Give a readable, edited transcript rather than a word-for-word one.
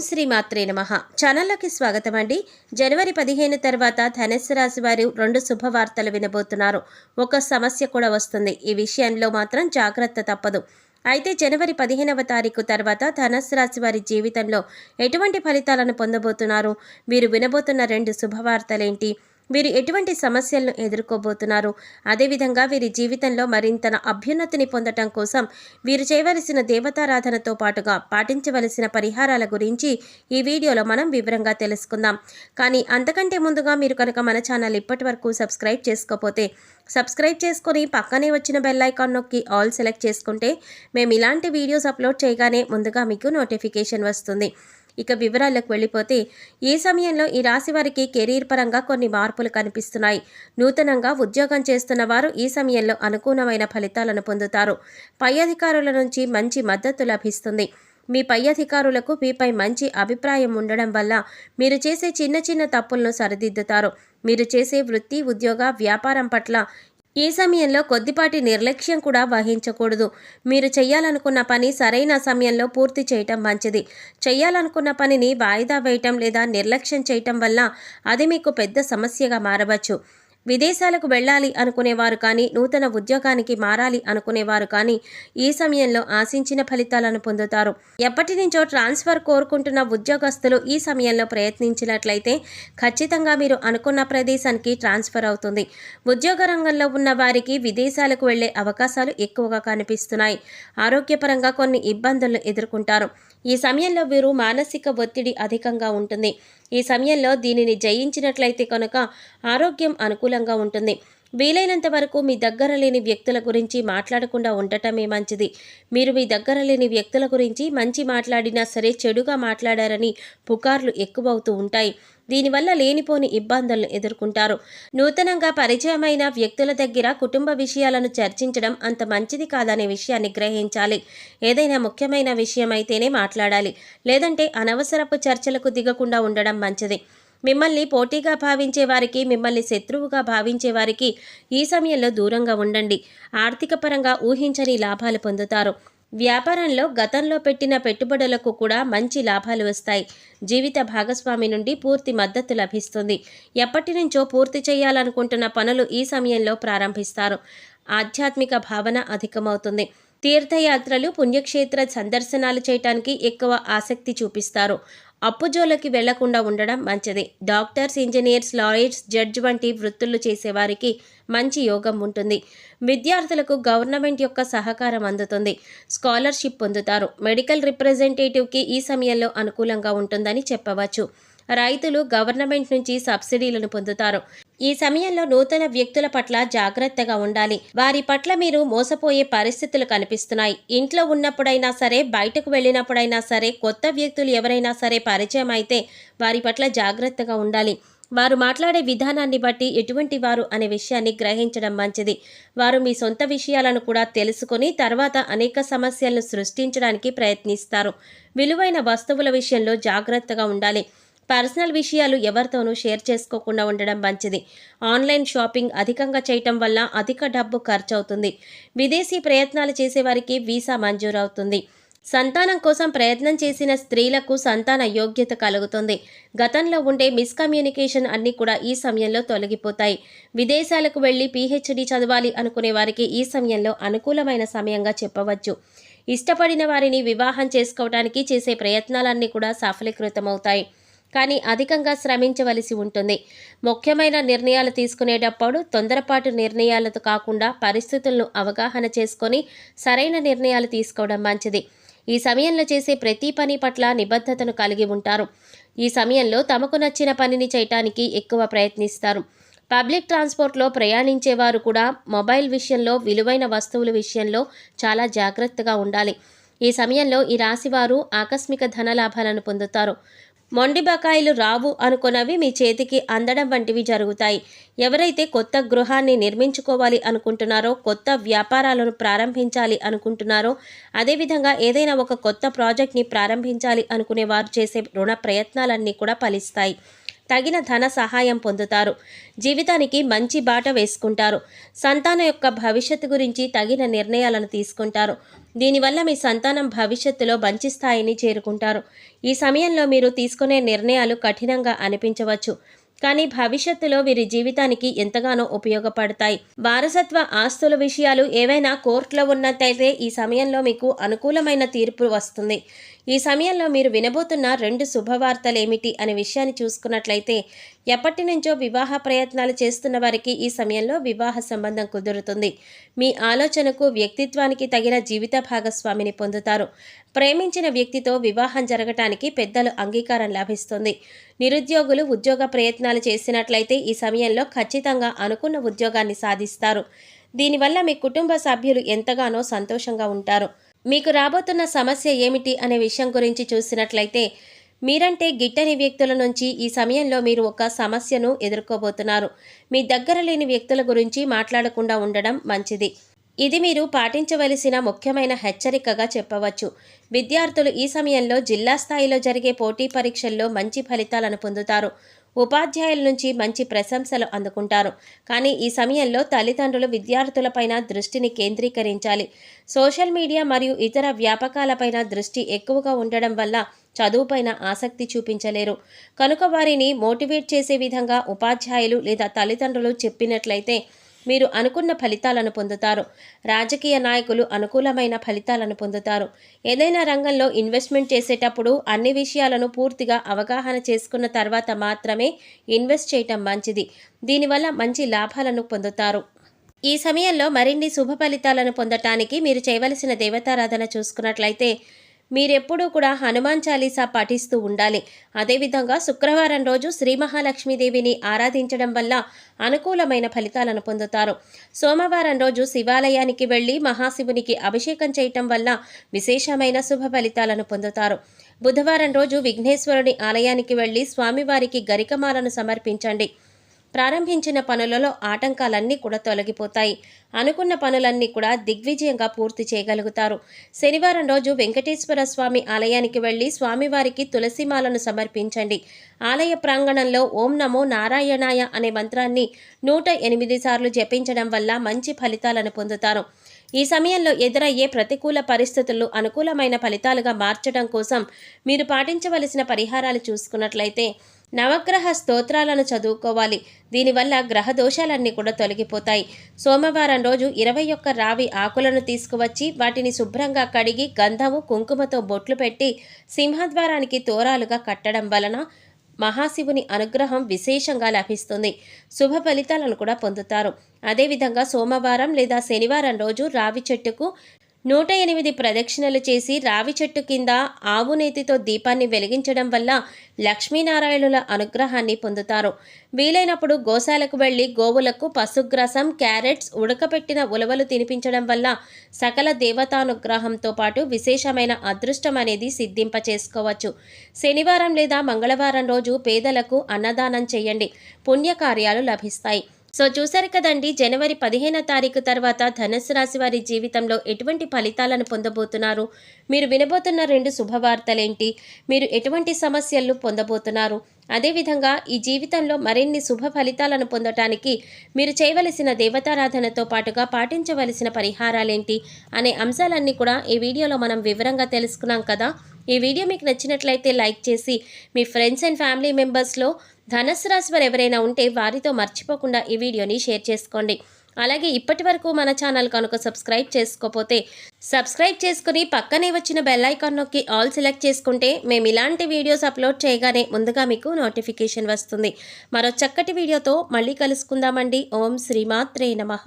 శ్రీ మాత్రే నమః. ఛానల్లోకి స్వాగతం అండి. జనవరి 15 తర్వాత ధనుస్సు రాశి వారు 2 శుభవార్తలు వినబోతున్నారు. ఒక సమస్య కూడా వస్తుంది. ఈ విషయంలో మాత్రం జాగ్రత్త తప్పదు. అయితే జనవరి 15వ తారీఖు తర్వాత ధనుస్సు రాశి వారి జీవితంలో ఎటువంటి ఫలితాలను పొందబోతున్నారు? వీరు వినబోతున్న 2 శుభవార్తలేంటి? వీరు ఎటువంటి సమస్యలను ఎదుర్కోబోతున్నారు? అదేవిధంగా వీరి జీవితంలో మరింత అభ్యున్నతిని పొందటం కోసం వీరు చేయవలసిన దేవతారాధనతో పాటుగా పాటించవలసిన పరిహారాల గురించి ఈ వీడియోలో మనం వివరంగా తెలుసుకుందాం. కానీ అంతకంటే ముందుగా మీరు కనుక మన ఛానల్ ఇప్పటి వరకు సబ్స్క్రైబ్ చేసుకోకపోతే సబ్స్క్రైబ్ చేసుకొని పక్కనే వచ్చిన బెల్ ఐకాన్ నొక్కి ఆల్ సెలెక్ట్ చేసుకుంటే మేము ఇలాంటి వీడియోస్ అప్లోడ్ చేయగానే ముందుగా మీకు నోటిఫికేషన్ వస్తుంది. ఇక వివరాలకు వెళ్ళిపోతే ఈ సమయంలో ఈ రాశి వారికి కెరీర్ పరంగా కొన్ని మార్పులు కనిపిస్తున్నాయి. నూతనంగా ఉద్యోగం చేస్తున్న వారు ఈ సమయంలో అనుకూలమైన ఫలితాలను పొందుతారు. పై అధికారుల నుంచి మంచి మద్దతు లభిస్తుంది. మీ పై అధికారులకు మీపై మంచి అభిప్రాయం ఉండడం వల్ల మీరు చేసే చిన్న చిన్న తప్పులను సరిదిద్దుతారు. మీరు చేసే వృత్తి, ఉద్యోగ, వ్యాపారం పట్ల ఈ సమయంలో కొద్దిపాటి నిర్లక్ష్యం కూడా వహించకూడదు. మీరు చేయాలనుకున్న పని సరైన సమయంలో పూర్తి చేయటం మంచిది. చేయాలనుకున్న పనిని వాయిదా వేయటం లేదా నిర్లక్ష్యం చేయటం వల్ల అది మీకు పెద్ద సమస్యగా మారవచ్చు. విదేశాలకు వెళ్ళాలి అనుకునేవారు కానీ, నూతన ఉద్యోగానికి మారాలి అనుకునేవారు కానీ ఈ సమయంలో ఆశించిన ఫలితాలను పొందుతారు. ఎప్పటి నుంచో ట్రాన్స్ఫర్ కోరుకుంటున్న ఉద్యోగస్తులు ఈ సమయంలో ప్రయత్నించినట్లయితే ఖచ్చితంగా మీరు అనుకున్న ప్రదేశానికి ట్రాన్స్ఫర్ అవుతుంది. ఉద్యోగ రంగంలో ఉన్న వారికి విదేశాలకు వెళ్లే అవకాశాలు ఎక్కువగా కనిపిస్తున్నాయి. ఆరోగ్యపరంగా కొన్ని ఇబ్బందులను ఎదుర్కొంటారు. ఈ సమయంలో వీరు మానసిక ఒత్తిడి అధికంగా ఉంటుంది. ఈ సమయంలో దీనిని జయించినట్లయితే కనుక ఆరోగ్యం అనుకూలంగా ఉంటుంది. వీలైనంత వరకు మీ దగ్గర లేని వ్యక్తుల గురించి మాట్లాడకుండా ఉండటమే మంచిది. మీరు మీ దగ్గర లేని వ్యక్తుల గురించి మంచి మాట్లాడినా సరే చెడుగా మాట్లాడారని పుకార్లు ఎక్కువవుతూ ఉంటాయి. దీనివల్ల లేనిపోని ఇబ్బందులను ఎదుర్కొంటారు. నూతనంగా పరిచయమైన వ్యక్తుల దగ్గర కుటుంబ విషయాలను చర్చించడం అంత మంచిది కాదనే విషయాన్ని గ్రహించాలి. ఏదైనా ముఖ్యమైన విషయం అయితేనే మాట్లాడాలి. లేదంటే అనవసరపు చర్చలకు దిగకుండా ఉండడం మంచిది. మిమ్మల్ని పోటీగా భావించే వారికి, మిమ్మల్ని శత్రువుగా భావించే వారికి ఈ సమయంలో దూరంగా ఉండండి. ఆర్థిక పరంగా ఊహించని లాభాలు పొందుతారు. వ్యాపారంలో గతంలో పెట్టిన పెట్టుబడులకు కూడా మంచి లాభాలు వస్తాయి. జీవిత భాగస్వామి నుండి పూర్తి మద్దతు లభిస్తుంది. ఎప్పటి నుంచో పూర్తి చేయాలనుకుంటున్న పనులు ఈ సమయంలో ప్రారంభిస్తారు. ఆధ్యాత్మిక భావన అధికమవుతుంది. తీర్థయాత్రలు, పుణ్యక్షేత్ర సందర్శనాలు చేయటానికి ఎక్కువ ఆసక్తి చూపిస్తారు. అప్పుజోలకి వెళ్లకుండా ఉండడం మంచిది. డాక్టర్స్, ఇంజనీర్స్, లాయర్స్, జడ్జ్ వంటి వృత్తులు చేసేవారికి మంచి యోగం ఉంటుంది. విద్యార్థులకు గవర్నమెంట్ యొక్క సహకారం అందుతుంది. స్కాలర్షిప్ పొందుతారు. మెడికల్ రిప్రజెంటేటివ్కి ఈ సమయంలో అనుకూలంగా ఉంటుందని చెప్పవచ్చు. రైతులు గవర్నమెంట్ నుంచి సబ్సిడీలను పొందుతారు. ఈ సమయంలో నూతన వ్యక్తుల పట్ల జాగ్రత్తగా ఉండాలి. వారి పట్ల మీరు మోసపోయే పరిస్థితులు కనిపిస్తున్నాయి. ఇంట్లో ఉన్నప్పుడైనా సరే, బయటకు వెళ్ళినప్పుడైనా సరే, కొత్త వ్యక్తులు ఎవరైనా సరే పరిచయం అయితే వారి పట్ల జాగ్రత్తగా ఉండాలి. వారు మాట్లాడే విధానాన్ని బట్టి ఎటువంటి వారు అనే విషయాన్ని గ్రహించడం మంచిది. వారు మీ సొంత విషయాలను కూడా తెలుసుకొని తర్వాత అనేక సమస్యలను సృష్టించడానికి ప్రయత్నిస్తారు. విలువైన వస్తువుల విషయంలో జాగ్రత్తగా ఉండాలి. పర్సనల్ విషయాలు ఎవరితోనూ షేర్ చేసుకోకుండా ఉండడం మంచిది. ఆన్లైన్ షాపింగ్ అధికంగా చేయటం వల్ల అధిక డబ్బు ఖర్చు అవుతుంది. విదేశీ ప్రయత్నాలు చేసేవారికి వీసా మంజూరవుతుంది. సంతానం కోసం ప్రయత్నం చేసిన స్త్రీలకు సంతాన యోగ్యత కలుగుతుంది. గతంలో ఉండే మిస్కమ్యూనికేషన్ అన్నీ కూడా ఈ సమయంలో తొలగిపోతాయి. విదేశాలకు వెళ్ళి పీహెచ్డీ చదవాలి అనుకునే వారికి ఈ సమయంలో అనుకూలమైన సమయంగా చెప్పవచ్చు. ఇష్టపడిన వారిని వివాహం చేసుకోవడానికి చేసే ప్రయత్నాలన్నీ కూడా సఫలీకృతమవుతాయి. కానీ అధికంగా శ్రమించవలసి ఉంటుంది. ముఖ్యమైన నిర్ణయాలు తీసుకునేటప్పుడు తొందరపాటు నిర్ణయాలతో కాకుండా పరిస్థితులను అవగాహన చేసుకొని సరైన నిర్ణయాలు తీసుకోవడం మంచిది. ఈ సమయంలో చేసే ప్రతి పని పట్ల నిబద్ధతను కలిగి ఉంటారు. ఈ సమయంలో తమకు నచ్చిన పనిని చేయటానికి ఎక్కువ ప్రయత్నిస్తారు. పబ్లిక్ ట్రాన్స్పోర్ట్లో ప్రయాణించేవారు కూడా మొబైల్ విషయంలో, విలువైన వస్తువుల విషయంలో చాలా జాగ్రత్తగా ఉండాలి. ఈ సమయంలో ఈ రాశివారు ఆకస్మిక ధనలాభాలను పొందుతారు. మొండి బకాయిలు రావు అనుకున్నవి మీ చేతికి అందడం వంటివి జరుగుతాయి. ఎవరైతే కొత్త గృహాన్ని నిర్మించుకోవాలి అనుకుంటున్నారో, కొత్త వ్యాపారాలను ప్రారంభించాలి అనుకుంటున్నారో, అదేవిధంగా ఏదైనా ఒక కొత్త ప్రాజెక్ట్ని ప్రారంభించాలి అనుకునే వారు చేసే రుణ ప్రయత్నాలన్నీ కూడా ఫలిస్తాయి. తగిన ధన సహాయం పొందుతారు. జీవితానికి మంచి బాట వేసుకుంటారు. సంతానం యొక్క భవిష్యత్తు గురించి తగిన నిర్ణయాలను తీసుకుంటారు. దీనివల్ల మీ సంతానం భవిష్యత్తులో మంచి స్థాయిని చేరుకుంటారు. ఈ సమయంలో మీరు తీసుకునే నిర్ణయాలు కఠినంగా అనిపించవచ్చు, కానీ భవిష్యత్తులో వీరి జీవితానికి ఎంతగానో ఉపయోగపడతాయి. వారసత్వ ఆస్తుల విషయాలు ఏవైనా కోర్టులో ఉన్నట్టయితే ఈ సమయంలో మీకు అనుకూలమైన తీర్పు వస్తుంది. ఈ సమయంలో మీరు వినబోతున్న 2 శుభవార్తలేమిటి అనే విషయాన్ని చూసుకున్నట్లయితే, ఎప్పటి నుంచో వివాహ ప్రయత్నాలు చేస్తున్న వారికి ఈ సమయంలో వివాహ సంబంధం కుదురుతుంది. మీ ఆలోచనకు వ్యక్తిత్వానికి తగిన జీవిత భాగస్వామిని పొందుతారు. ప్రేమించిన వ్యక్తితో వివాహం జరగటానికి పెద్దల అంగీకారం లభిస్తుంది. నిరుద్యోగులు ఉద్యోగ ప్రయత్నాలు చేసినట్లయితే ఈ సమయంలో ఖచ్చితంగా అనుకున్న ఉద్యోగాన్ని సాధిస్తారు. దీనివల్ల మీ కుటుంబ సభ్యులు ఎంతగానో సంతోషంగా ఉంటారు. మీకు రాబోతున్న సమస్య ఏమిటి అనే విషయం గురించి చూసినట్లయితే, మీరంటే గిట్టని వ్యక్తుల నుంచి ఈ సమయంలో మీరు ఒక సమస్యను ఎదుర్కోబోతున్నారు. మీ దగ్గర లేని వ్యక్తుల గురించి మాట్లాడకుండా ఉండడం మంచిది. ఇది మీరు పాటించవలసిన ముఖ్యమైన హెచ్చరికగా చెప్పవచ్చు. విద్యార్థులు ఈ సమయంలో జిల్లా స్థాయిలో జరిగే పోటీ పరీక్షల్లో మంచి ఫలితాలను పొందుతారు. ఉపాధ్యాయుల నుంచి మంచి ప్రశంసలు అందుకుంటారు. కానీ ఈ సమయంలో తల్లిదండ్రులు విద్యార్థులపైన దృష్టిని కేంద్రీకరించాలి. సోషల్ మీడియా మరియు ఇతర వ్యాపకాలపైన దృష్టి ఎక్కువగా ఉండడం వల్ల చదువుపైన ఆసక్తి చూపించలేరు. కనుక వారిని మోటివేట్ చేసే విధంగా ఉపాధ్యాయులు లేదా తల్లిదండ్రులు చెప్పినట్లయితే మీరు అనుకున్న ఫలితాలను పొందుతారు. రాజకీయ నాయకులు అనుకూలమైన ఫలితాలను పొందుతారు. ఏదైనా రంగంలో ఇన్వెస్ట్మెంట్ చేసేటప్పుడు అన్ని విషయాలను పూర్తిగా అవగాహన చేసుకున్న తర్వాత మాత్రమే ఇన్వెస్ట్ చేయటం మంచిది. దీనివల్ల మంచి లాభాలను పొందుతారు. ఈ సమయంలో మరిన్ని శుభ ఫలితాలను పొందటానికి మీరు చేయవలసిన దేవతారాధన చూసుకున్నట్లయితే, మీరెప్పుడూ కూడా హనుమాన్ చాలీసా పఠిస్తూ ఉండాలి. అదేవిధంగా శుక్రవారం రోజు శ్రీ మహాలక్ష్మీదేవిని ఆరాధించడం వల్ల అనుకూలమైన ఫలితాలను పొందుతారు. సోమవారం రోజు శివాలయానికి వెళ్ళి మహాశివునికి అభిషేకం చేయటం వల్ల విశేషమైన శుభ ఫలితాలను పొందుతారు. బుధవారం రోజు విఘ్నేశ్వరుని ఆలయానికి వెళ్ళి స్వామివారికి గరికమాలను సమర్పించండి. ప్రారంభించిన పనులలో ఆటంకాలన్నీ కూడా తొలగిపోతాయి. అనుకున్న పనులన్నీ కూడా దిగ్విజయంగా పూర్తి చేయగలుగుతారు. శనివారం రోజు వెంకటేశ్వర స్వామి ఆలయానికి వెళ్ళి స్వామివారికి తులసిమాలను సమర్పించండి. ఆలయ ప్రాంగణంలో ఓం నమో నారాయణాయ అనే మంత్రాన్ని 108 సార్లు జపించడం వల్ల మంచి ఫలితాలను పొందుతారు. ఈ సమయంలో ఎదురయ్యే ప్రతికూల పరిస్థితులు అనుకూలమైన ఫలితాలుగా మార్చడం కోసం మీరు పాటించవలసిన పరిహారాలు చూసుకున్నట్లయితే, నవగ్రహ స్తోత్రాలను చదువుకోవాలి. దీనివల్ల గ్రహ దోషాలన్నీ కూడా తొలగిపోతాయి. సోమవారం రోజు 21 రావి ఆకులను తీసుకువచ్చి వాటిని శుభ్రంగా కడిగి గంధము కుంకుమతో బొట్లు పెట్టి సింహద్వారానికి తోరాలుగా కట్టడం వలన మహాశివుని అనుగ్రహం విశేషంగా లభిస్తుంది. శుభ ఫలితాలను కూడా పొందుతారు. అదేవిధంగా సోమవారం లేదా శనివారం రోజు రావి చెట్టుకు 108 ప్రదక్షిణలు చేసి రావి చెట్టు కింద ఆవు నేతితో దీపాన్ని వెలిగించడం వల్ల లక్ష్మీనారాయణుల అనుగ్రహాన్ని పొందుతారు. వీలైనప్పుడు గోశాలకు వెళ్ళి గోవులకు పశుగ్రాసం, క్యారెట్స్, ఉడకపెట్టిన ఉలవలు తినిపించడం వల్ల సకల దేవతానుగ్రహంతో పాటు విశేషమైన అదృష్టం అనేది సిద్ధింప చేసుకోవచ్చు. శనివారం లేదా మంగళవారం రోజు పేదలకు అన్నదానం చేయండి. పుణ్యకార్యాలు లభిస్తాయి. సో చూశారు కదండి, జనవరి 15వ తారీఖు తర్వాత ధనుస్సు రాశి వారి జీవితంలో ఎటువంటి ఫలితాలను పొందబోతున్నారు, మీరు వినబోతున్న 2 శుభవార్తలేంటి, మీరు ఎటువంటి సమస్యలను పొందబోతున్నారు, అదేవిధంగా ఈ జీవితంలో మరిన్ని శుభ ఫలితాలను పొందటానికి మీరు చేయవలసిన దేవతారాధనతో పాటుగా పాటించవలసిన పరిహారాలేంటి అనే అంశాలన్నీ కూడా ఈ వీడియోలో మనం వివరంగా తెలుసుకున్నాం కదా. ఈ వీడియో మీకు నచ్చినట్లయితే లైక్ చేసి మీ ఫ్రెండ్స్ అండ్ ఫ్యామిలీ మెంబర్స్లో ధనుస్సు రాశి వారు ఎవరైనా ఉంటే వారితో మర్చిపోకుండా ఈ వీడియోని షేర్ చేసుకోండి. అలాగే ఇప్పటి వరకు మన ఛానల్ కనుక సబ్స్క్రైబ్ చేసుకోకపోతే సబ్స్క్రైబ్ చేసుకుని పక్కనే వచ్చిన బెల్ ఐకాన్ నొక్కి ఆల్ సెలెక్ట్ చేసుకుంటే మేము ఇలాంటి వీడియోస్ అప్లోడ్ చేయగానే ముందుగా మీకు నోటిఫికేషన్ వస్తుంది. మరో చక్కటి వీడియోతో మళ్ళీ కలుసుకుందామండి. ఓం శ్రీమాత్రే నమః.